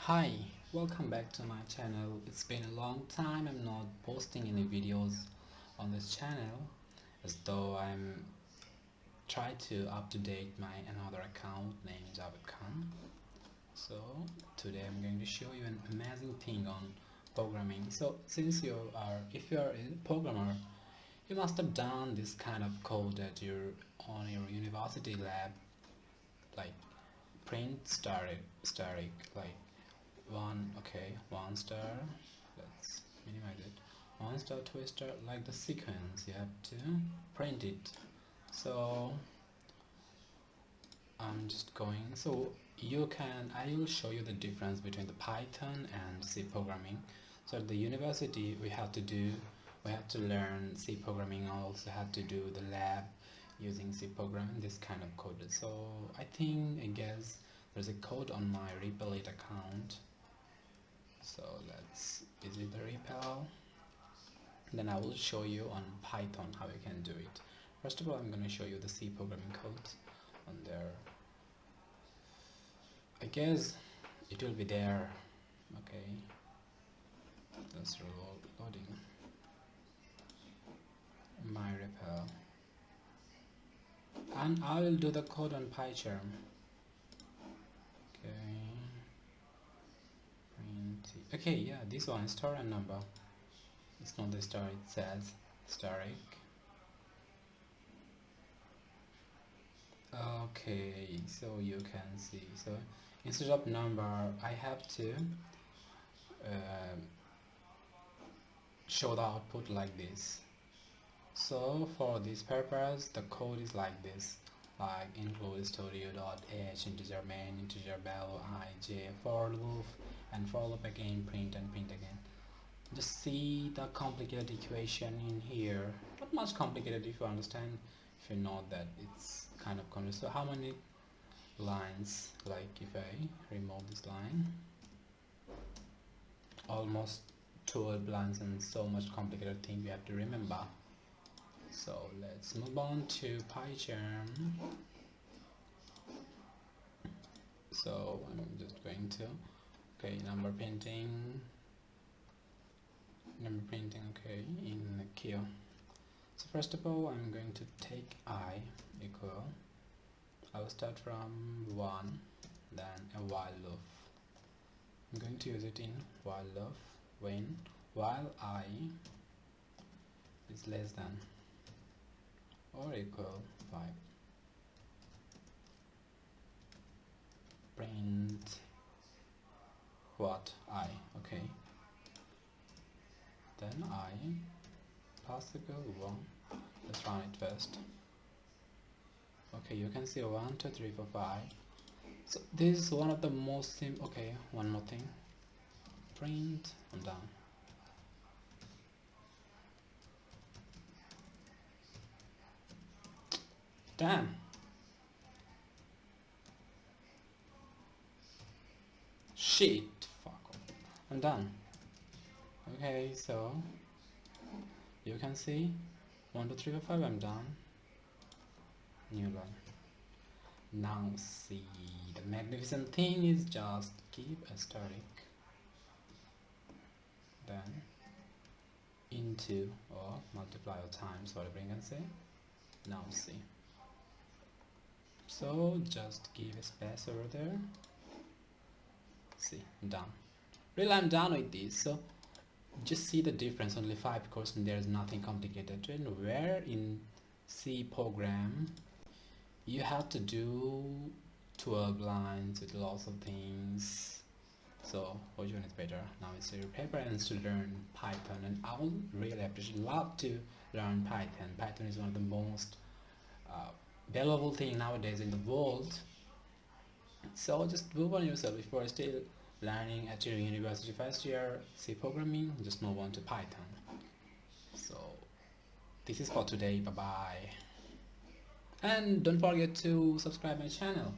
Hi, welcome back to my channel. It's been a long time I'm not posting any videos on this channel, as though I'm try to up to date my another account named Javed Khan. So today I'm going to show you an amazing thing on programming. So since if you are a programmer, you must have done this kind of code at on your university lab, like print static like one star, let's minimize it, one star, two star, like the sequence you have to print it. So I'm just going, so I will show you the difference between the Python and C programming. So at the university we have to learn C programming. I also have to do the lab using C programming, this kind of code. So I guess there's a code on my Replit account. So let's visit the repo. Then I will show you on Python how you can do it. First of all, I'm going to show you the C programming code on there. I guess it will be there. Okay, that's loading my repo, and I will do the code on PyCharm. Okay, yeah, this one is star and number. It's not the star, it says asterisk. Okay, so you can see, so instead of number I have to show the output like this. So for this purpose the code is like this, like include studio.h integer main integer value ij for loop and for loop again, print and print again. Just see the complicated equation in here. Not much complicated if you understand. If you know that it's kind of complicated. So how many lines? Like if I remove this line, almost 12 lines, and so much complicated thing we have to remember. So let's move on to PyCharm. So I'm just going to number printing, okay, in the queue. So first of all I'm going to take I equal, I will start from 1, then a while loop. I'm going to use it in while loop when while I is less than or equal 5. Print what I, okay, then I possible 1. Let's run it first. Okay, you can see 1 2 3 4 5. So this is one of the most simple. Okay, one more thing, print, I'm done. Damn, shit, fuck off. I'm done. Okay, so you can see 1 2 3 4 5, I'm done. New line. Now see, the magnificent thing is just keep asterisk, then into or multiply or times, whatever you can say. Now see, so just give a space over there. See, I'm done. Really, I'm done with this. So just see the difference, only 5 because there is nothing complicated. And where in C program you have to do 12 lines with lots of things. So which one is better? Now it's your paper and to learn Python, and I would really love to learn Python. Python is one of the most valuable thing nowadays in the world. So just move on yourself. If you are still learning at your university first year C programming, just move on to Python. So this is for today. Bye bye, and don't forget to subscribe my channel.